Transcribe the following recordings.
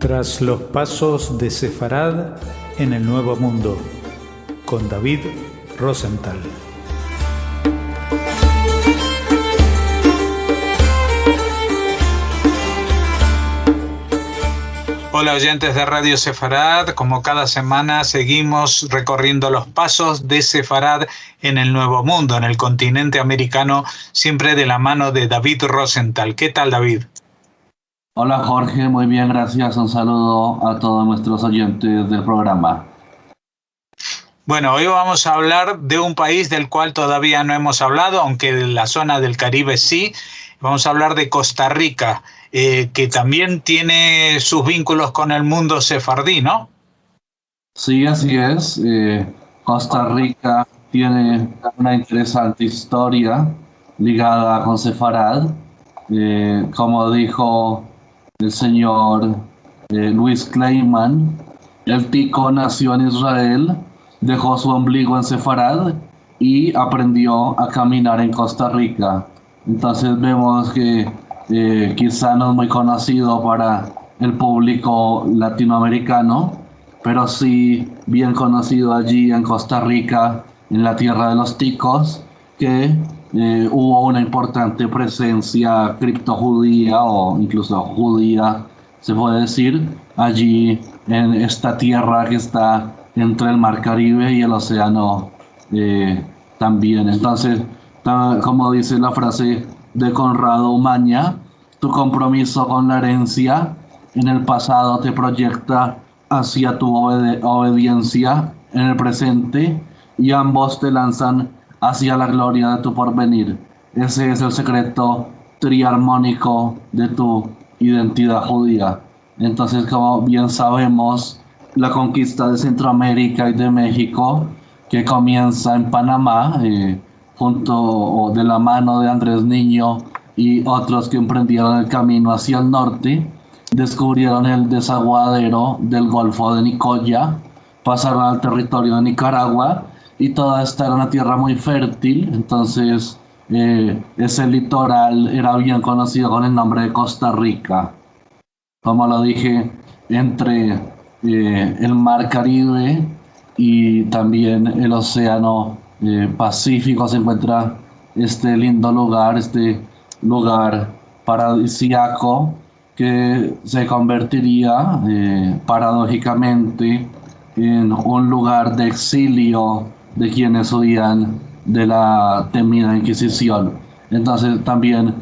Tras los pasos de Sefarad en el Nuevo Mundo, con David Rosenthal. Hola oyentes de Radio Sefarad, como cada semana seguimos recorriendo los pasos de Sefarad en el Nuevo Mundo, en el continente americano, siempre de la mano de David Rosenthal. ¿Qué tal, David? Hola Jorge, muy bien, gracias. Un saludo a todos nuestros oyentes del programa. Bueno, hoy vamos a hablar de un país del cual todavía no hemos hablado, aunque en la zona del Caribe sí. Vamos a hablar de Costa Rica, que también tiene sus vínculos con el mundo sefardí, ¿no? Sí, así es. Costa Rica tiene una interesante historia ligada con Sefarad. Como dijo el señor Luis Kleiman, el tico nació en Israel, dejó su ombligo en Sefarad y aprendió a caminar en Costa Rica. Entonces vemos que quizá no es muy conocido para el público latinoamericano, pero sí bien conocido allí en Costa Rica, en la tierra de los ticos, que hubo una importante presencia criptojudía o incluso judía, se puede decir, allí en esta tierra que está entre el Mar Caribe y el océano también. Entonces, como dice la frase de Conrado Umaña, tu compromiso con la herencia en el pasado te proyecta hacia tu obediencia en el presente y ambos te lanzan hacia la gloria de tu porvenir. Ese es el secreto triarmónico de tu identidad judía. Entonces, como bien sabemos, la conquista de Centroamérica y de México, que comienza en Panamá, junto o de la mano de Andrés Niño y otros que emprendieron el camino hacia el norte, descubrieron el desaguadero del Golfo de Nicoya, pasaron al territorio de Nicaragua y toda esta era una tierra muy fértil. Entonces ese litoral era bien conocido con el nombre de Costa Rica. Como lo dije, entre el Mar Caribe y también el Océano Pacífico se encuentra este lindo lugar, este lugar paradisíaco que se convertiría paradójicamente en un lugar de exilio de quienes huían de la temida Inquisición. Entonces también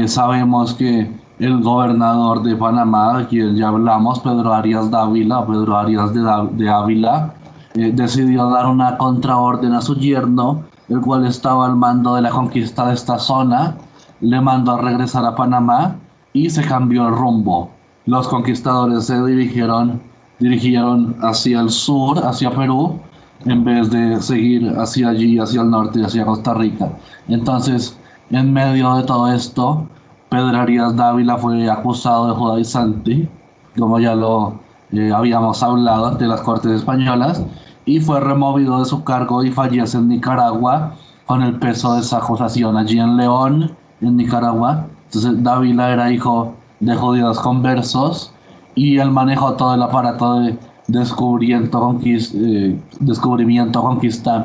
sabemos que el gobernador de Panamá, de quien ya hablamos, Pedro Arias de Ávila, decidió dar una contraorden a su yerno, el cual estaba al mando de la conquista de esta zona, le mandó a regresar a Panamá y se cambió el rumbo. Los conquistadores se dirigieron hacia el sur, hacia Perú, en vez de seguir hacia allí, hacia el norte, hacia Costa Rica. Entonces, en medio de todo esto, Pedro Arias Dávila fue acusado de judaizante, como ya lo habíamos hablado, ante las Cortes Españolas, y fue removido de su cargo y fallece en Nicaragua con el peso de esa acusación allí en León, en Nicaragua. Entonces Dávila era hijo de judíos conversos y él manejó todo el aparato de descubrimiento, conquista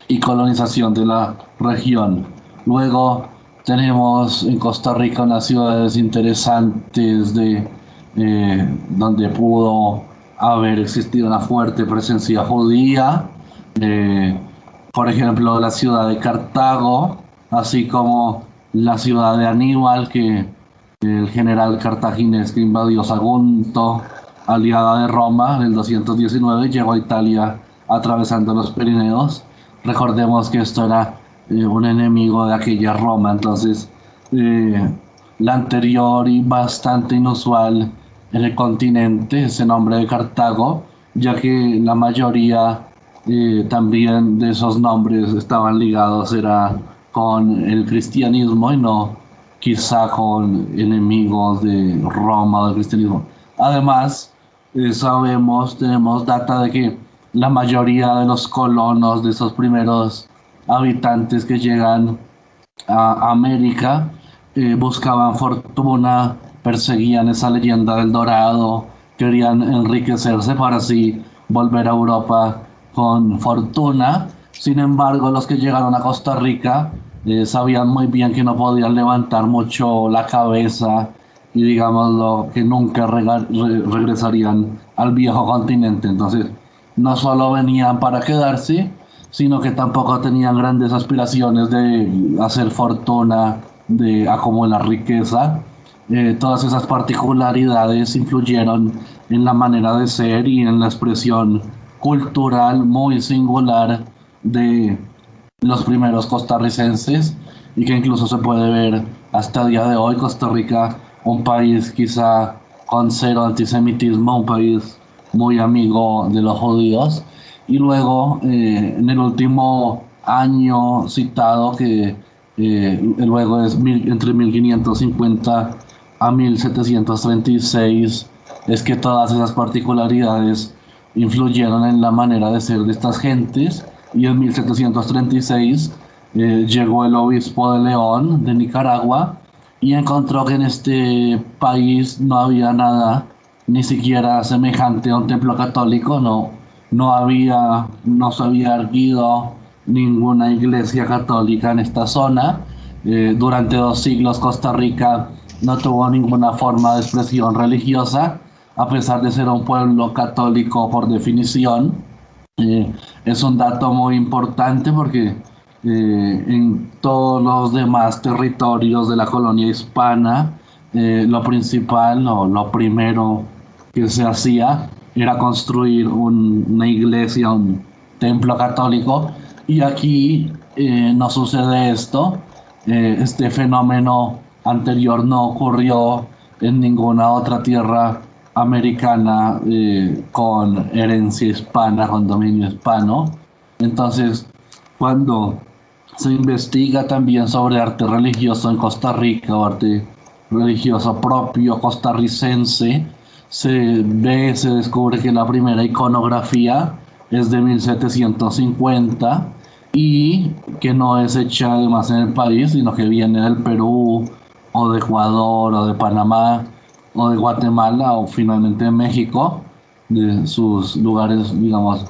y colonización de la región. Luego tenemos en Costa Rica unas ciudades interesantes donde pudo haber existido una fuerte presencia judía. Por ejemplo, la ciudad de Cartago, así como la ciudad de Aníbal, que el general cartaginés que invadió Sagunto, aliada de Roma en el 219, llegó a Italia atravesando los Pirineos. Recordemos que esto era un enemigo de aquella Roma. Entonces la anterior y bastante inusual en el continente ese nombre de Cartago, ya que la mayoría también de esos nombres estaban ligados era con el cristianismo y no quizá con enemigos de Roma o del cristianismo. Además, tenemos data de que la mayoría de los colonos, de esos primeros habitantes que llegan a América, buscaban fortuna perseguían esa leyenda del dorado, querían enriquecerse para así volver a Europa con fortuna. Sin embargo, los que llegaron a Costa Rica sabían muy bien que no podían levantar mucho la cabeza y digámoslo, que nunca regresarían al viejo continente. Entonces, no solo venían para quedarse, sino que tampoco tenían grandes aspiraciones de hacer fortuna, de acumular riqueza. Todas esas particularidades influyeron en la manera de ser y en la expresión cultural muy singular de los primeros costarricenses, y que incluso se puede ver hasta el día de hoy. Costa Rica, un país quizá con cero antisemitismo, un país muy amigo de los judíos. Y luego, en el último año citado, que luego es entre 1550 a 1736, es que todas esas particularidades influyeron en la manera de ser de estas gentes. Y en 1736 llegó el obispo de León, de Nicaragua, y encontró que en este país no había nada, ni siquiera semejante a un templo católico. No se había erguido ninguna iglesia católica en esta zona. Durante 2 siglos Costa Rica no tuvo ninguna forma de expresión religiosa, a pesar de ser un pueblo católico por definición. Es un dato muy importante porque en todos los demás territorios de la colonia hispana, lo principal o lo primero que se hacía era construir una iglesia, un templo católico, y aquí no sucede esto. Este fenómeno anterior no ocurrió en ninguna otra tierra americana con herencia hispana, con dominio hispano. Entonces, cuando se investiga también sobre arte religioso en Costa Rica, o arte religioso propio costarricense, se descubre que la primera iconografía es de 1750 y que no es hecha además en el país, sino que viene del Perú o de Ecuador o de Panamá o de Guatemala o finalmente de México, de sus lugares, digamos,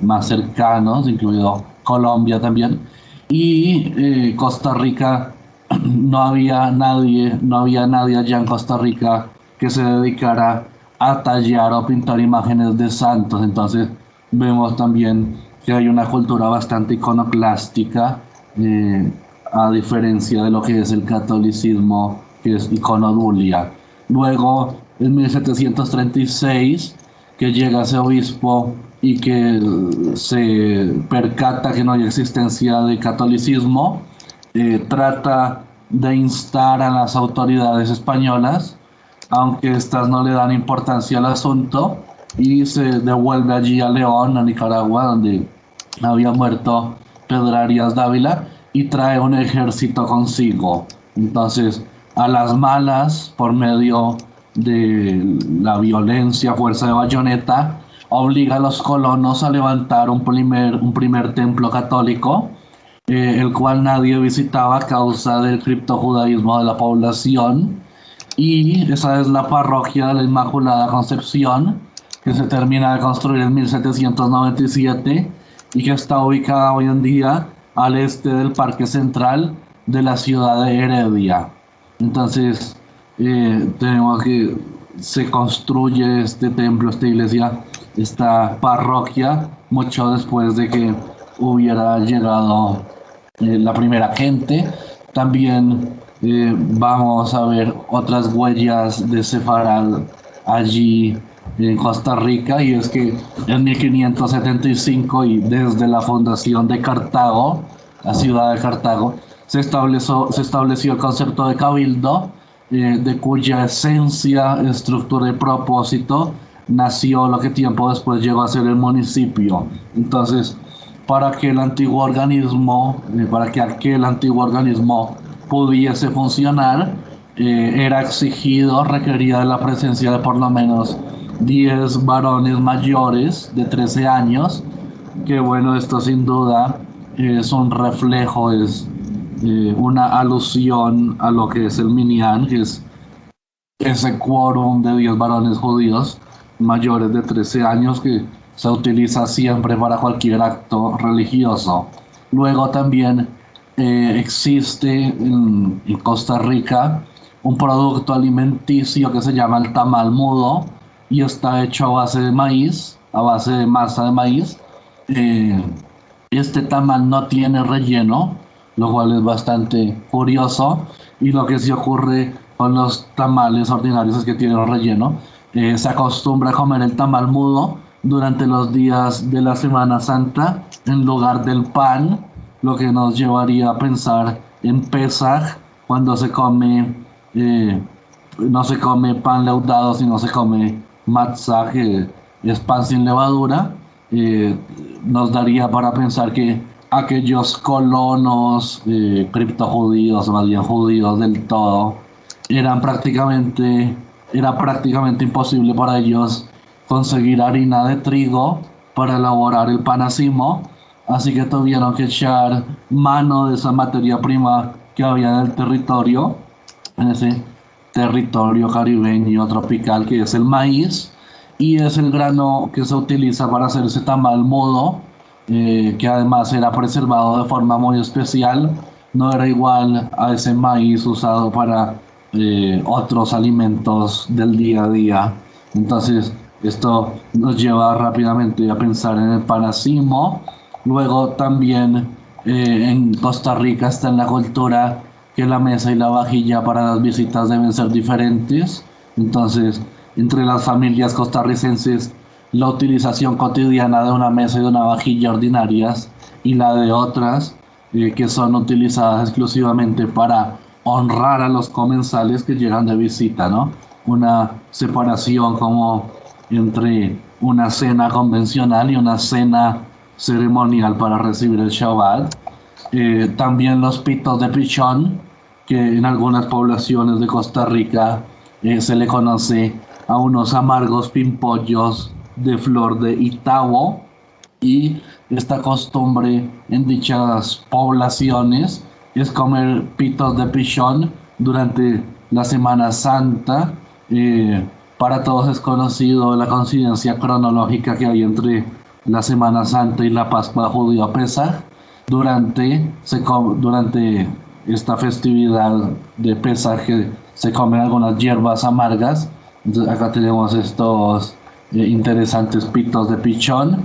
más cercanos, incluido Colombia también. Y Costa Rica, no había nadie allá en Costa Rica que se dedicara a tallar o pintar imágenes de santos. Entonces vemos también que hay una cultura bastante iconoclástica, a diferencia de lo que es el catolicismo, que es iconodulia. Luego, en 1736, que llega ese obispo y que se percata que no hay existencia de catolicismo, trata de instar a las autoridades españolas, aunque estas no le dan importancia al asunto, y se devuelve allí a León, a Nicaragua, donde había muerto Pedro Arias Dávila, y trae un ejército consigo. Entonces, a las malas, por medio de la violencia, fuerza de bayoneta, obliga a los colonos a levantar un primer templo católico, el cual nadie visitaba a causa del criptojudaísmo de la población. Y esa es la parroquia de la Inmaculada Concepción, que se termina de construir en 1797 y que está ubicada hoy en día al este del Parque Central de la ciudad de Heredia. Entonces, tenemos que se construye este templo, esta iglesia, esta parroquia, mucho después de que hubiera llegado la primera gente. También vamos a ver otras huellas de Sefarad allí en Costa Rica, y es que en 1575, y desde la fundación de Cartago, la ciudad de Cartago, se estableció el concepto de cabildo, de cuya esencia, estructura y propósito nació lo que tiempo después llegó a ser el municipio. Entonces, para que aquel antiguo organismo pudiese funcionar, era requerida la presencia de por lo menos 10 varones mayores de 13 años, que bueno, esto sin duda es un reflejo, es una alusión a lo que es el Minyan, que es ese quórum de 10 varones judíos mayores de 13 años que se utiliza siempre para cualquier acto religioso. Luego también existe en Costa Rica un producto alimenticio que se llama el tamal mudo y está hecho a base de maíz, a base de masa de maíz. Eh, este tamal no tiene relleno, lo cual es bastante curioso. Y lo que sí ocurre con los tamales ordinarios es que tienen relleno. Se acostumbra a comer el tamal mudo durante los días de la Semana Santa en lugar del pan, lo que nos llevaría a pensar en Pesaj, cuando no se come pan leudado, sino se come matzah, que es pan sin levadura. eh, Nos daría para pensar que aquellos colonos criptojudíos, o más bien judíos del todo, era prácticamente imposible para ellos conseguir harina de trigo para elaborar el panacimo, así que tuvieron que echar mano de esa materia prima que había en el territorio, en ese territorio caribeño tropical que es el maíz, y es el grano que se utiliza para hacer ese tamal mudo, que además era preservado de forma muy especial, no era igual a ese maíz usado para otros alimentos del día a día. Entonces, esto nos lleva rápidamente a pensar en el panacimo. Luego también en Costa Rica está en la cultura que la mesa y la vajilla para las visitas deben ser diferentes. Entonces, entre las familias costarricenses, la utilización cotidiana de una mesa y de una vajilla ordinarias y la de otras que son utilizadas exclusivamente para honrar a los comensales que llegan de visita, ¿no? Una separación como entre una cena convencional y una cena ceremonial para recibir el Shabbat. También los pitos de pichón, que en algunas poblaciones de Costa Rica se le conoce a unos amargos pimpollos de flor de Itabo, y esta costumbre en dichas poblaciones es comer pitos de pichón durante la Semana Santa. Para todos es conocido la coincidencia cronológica que hay entre la Semana Santa y la Pascua Judía Pesaj. Durante esta festividad de Pesaj se comen algunas hierbas amargas. Entonces acá tenemos estos interesantes pitos de pichón.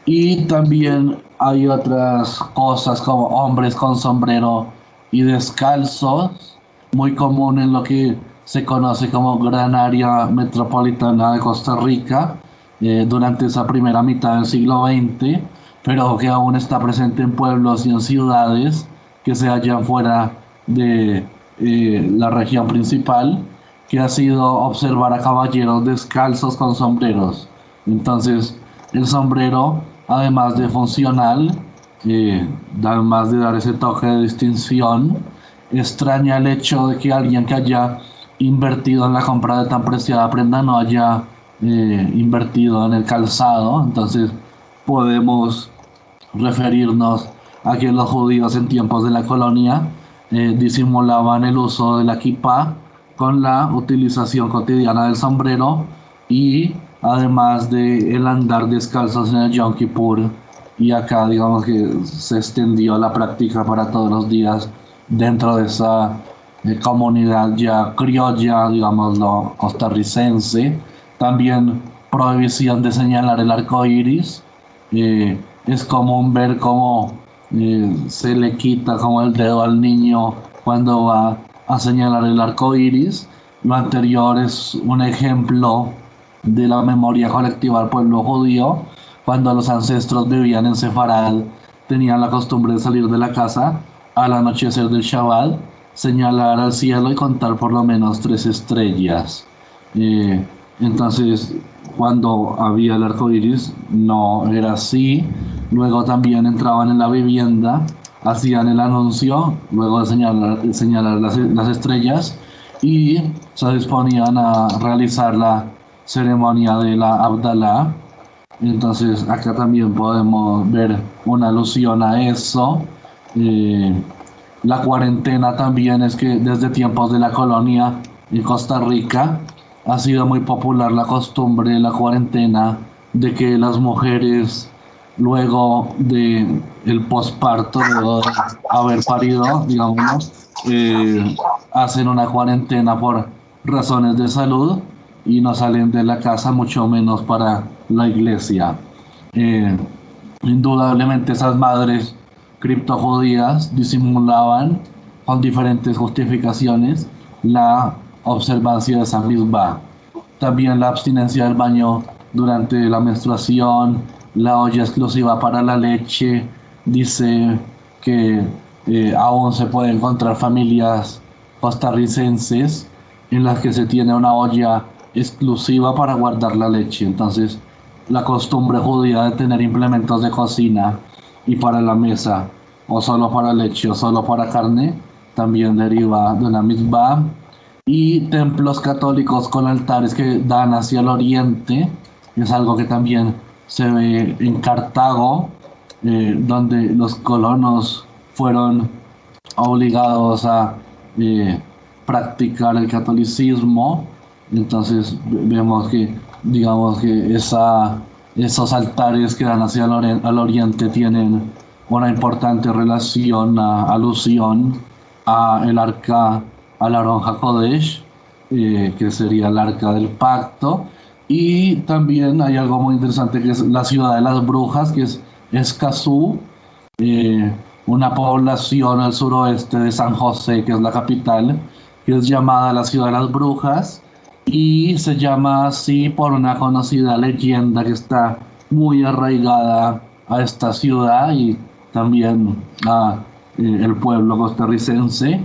Y también hay otras cosas como hombres con sombrero y descalzos, muy común en lo que se conoce como Gran Área Metropolitana de Costa Rica durante esa primera mitad del siglo XX, pero que aún está presente en pueblos y en ciudades que se hallan fuera de la región principal, que ha sido observar a caballeros descalzos con sombreros. Entonces, el sombrero, además de funcional, además de dar ese toque de distinción, extraña el hecho de que alguien que haya invertido en la compra de tan preciada prenda no haya invertido en el calzado. Entonces, podemos referirnos a que los judíos en tiempos de la colonia disimulaban el uso de la kippah con la utilización cotidiana del sombrero, y además de el andar descalzos en el Yom Kippur, y acá digamos que se extendió la práctica para todos los días dentro de esa comunidad ya criolla, digámoslo, costarricense. También prohibición de señalar el arco iris. Es común ver cómo se le quita como el dedo al niño cuando va a señalar el arco iris. Lo anterior es un ejemplo de la memoria colectiva del pueblo judío. Cuando los ancestros vivían en Sefarad, tenían la costumbre de salir de la casa al anochecer del Shabbat, señalar al cielo y contar por lo menos 3 estrellas. Entonces, cuando había el arco iris, no era así. Luego también entraban en la vivienda, hacían el anuncio, luego de señalar las estrellas, y se disponían a realizar la ceremonia de la Abdalá. Entonces acá también podemos ver una alusión a eso. La cuarentena también es que desde tiempos de la colonia en Costa Rica ha sido muy popular la costumbre de la cuarentena de que las mujeres luego de el posparto, luego de haber parido, digamos, hacen una cuarentena por razones de salud y no salen de la casa, mucho menos para la iglesia. Eh, Indudablemente esas madres criptojudías disimulaban con diferentes justificaciones la observancia de esa misma. También la abstinencia del baño durante la menstruación, la olla exclusiva para la leche, dice que aún se puede encontrar familias costarricenses en las que se tiene una olla exclusiva para guardar la leche. Entonces, la costumbre judía de tener implementos de cocina y para la mesa, o solo para leche o solo para carne, también deriva de una misma. Y templos católicos con altares que dan hacia el oriente, es algo que también se ve en Cartago, donde los colonos fueron obligados a practicar el catolicismo. Entonces vemos que, digamos que esos altares que dan hacia al oriente tienen una importante relación, alusión a el arca, al Aron HaKodesh, que sería el arca del pacto. Y también hay algo muy interesante que es la ciudad de las brujas, que es Escazú, una población al suroeste de San José, que es la capital, que es llamada la ciudad de las brujas, y se llama así por una conocida leyenda que está muy arraigada a esta ciudad y también a el pueblo costarricense,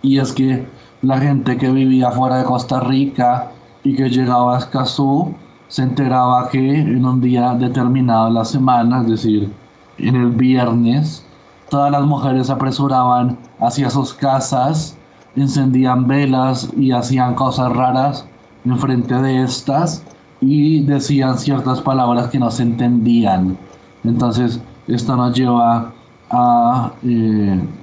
y es que la gente que vivía fuera de Costa Rica y que llegaba a Escazú se enteraba que en un día determinado de la semana, es decir, en el viernes, todas las mujeres se apresuraban hacia sus casas, encendían velas y hacían cosas raras enfrente de estas y decían ciertas palabras que no se entendían. Entonces, esto nos lleva a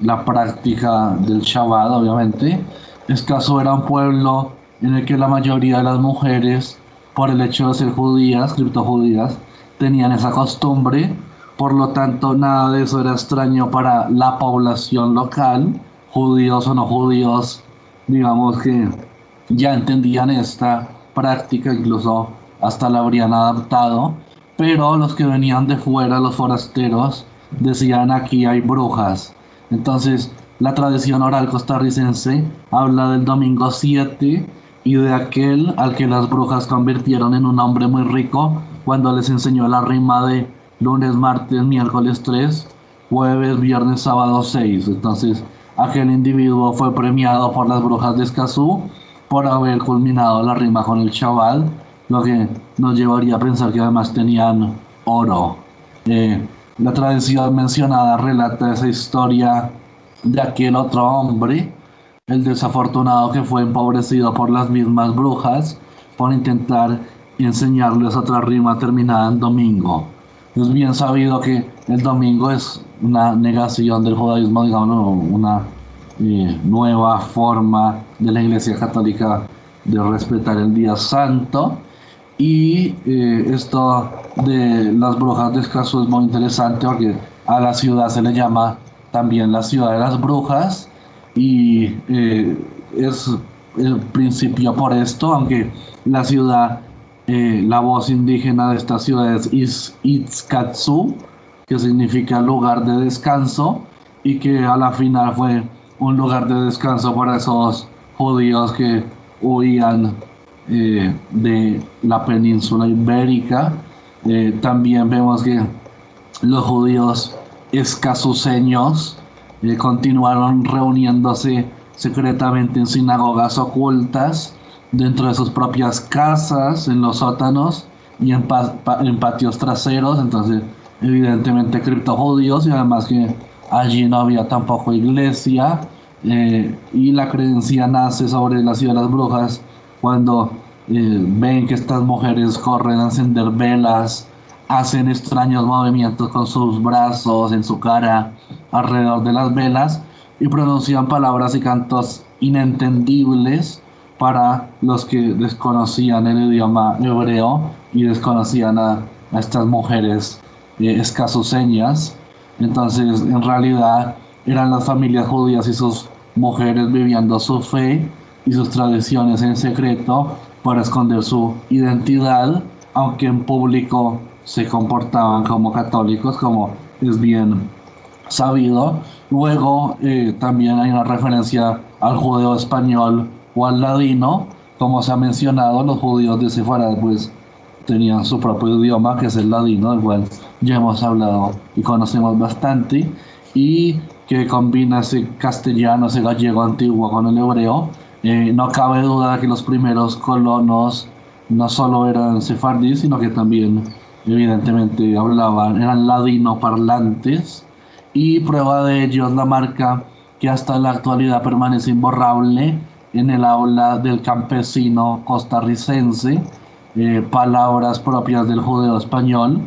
la práctica del Shabbat, obviamente. Escazú era un pueblo en el que la mayoría de las mujeres, por el hecho de ser judías, criptojudías, tenían esa costumbre. Por lo tanto, nada de eso era extraño para la población local, judíos o no judíos, digamos que ya entendían esta práctica, incluso hasta la habrían adaptado, pero los que venían de fuera, los forasteros, decían aquí hay brujas. Entonces, la tradición oral costarricense habla del domingo 7 y de aquel al que las brujas convirtieron en un hombre muy rico cuando les enseñó la rima de lunes, martes, miércoles 3, jueves, viernes, sábado 6. Entonces, aquel individuo fue premiado por las brujas de Escazú por haber culminado la rima con el Shabbat, lo que nos llevaría a pensar que además tenían oro. La tradición mencionada relata esa historia de aquel otro hombre, el desafortunado que fue empobrecido por las mismas brujas por intentar enseñarles otra rima terminada en domingo. Es bien sabido que el domingo es una negación del judaísmo, digamos, una nueva forma de la Iglesia Católica de respetar el día santo. Y esto de las brujas de Escazú es muy interesante porque a la ciudad se le llama también la ciudad de las brujas, y es el principio por esto, aunque la ciudad, la voz indígena de esta ciudad es Itzkatsu, que significa lugar de descanso, y que a la final fue un lugar de descanso para esos judíos que huían de la península ibérica. También vemos que los judíos escazuseños continuaron reuniéndose secretamente en sinagogas ocultas, dentro de sus propias casas, en los sótanos y en patios traseros. Entonces, evidentemente criptojudíos, y además que allí no había tampoco iglesia, y la creencia nace sobre la ciudad de las brujas cuando ven que estas mujeres corren a encender velas, hacen extraños movimientos con sus brazos, en su cara, alrededor de las velas, y pronuncian palabras y cantos inentendibles, para los que desconocían el idioma hebreo y desconocían a estas mujeres escasuseñas. Entonces, en realidad, eran las familias judías y sus mujeres viviendo su fe y sus tradiciones en secreto para esconder su identidad, aunque en público se comportaban como católicos, como es bien sabido. Luego también hay una referencia al judeo español o al ladino. Como se ha mencionado, los judíos de Sefarad pues tenían su propio idioma, que es el ladino, del cual ya hemos hablado y conocemos bastante, y que combina ese castellano, ese gallego antiguo con el hebreo. No cabe duda de que los primeros colonos no solo eran sefardíes, sino que también evidentemente eran ladino parlantes, y prueba de ello es la marca que hasta la actualidad permanece imborrable en el habla del campesino costarricense, palabras propias del judeo español,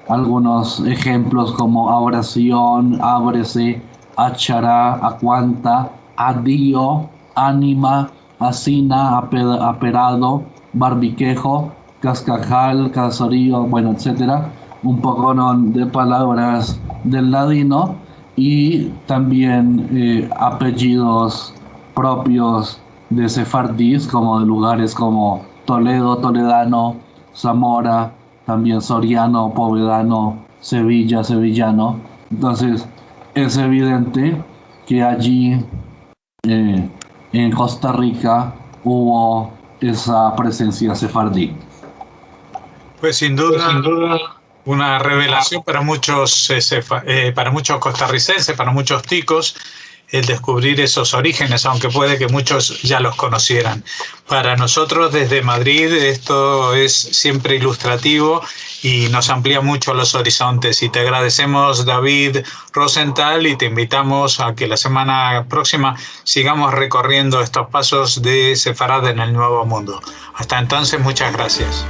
algunos ejemplos como abración, ábrese, achará, acuanta, adío, ánima, asina, aperado, barbiquejo, cascajal, casorío, bueno, etcétera, un poco de palabras del ladino, y también apellidos propios de sefardíes, como de lugares como Toledo, toledano, Zamora, también soriano, povedano, Sevilla, sevillano. Entonces es evidente que allí en Costa Rica hubo esa presencia sefardí. Pues sin duda una revelación para muchos costarricenses, para muchos ticos, el descubrir esos orígenes, aunque puede que muchos ya los conocieran. Para nosotros desde Madrid esto es siempre ilustrativo y nos amplía mucho los horizontes. Y te agradecemos, David Rosenthal, y te invitamos a que la semana próxima sigamos recorriendo estos pasos de Sefarad en el Nuevo Mundo. Hasta entonces, muchas gracias.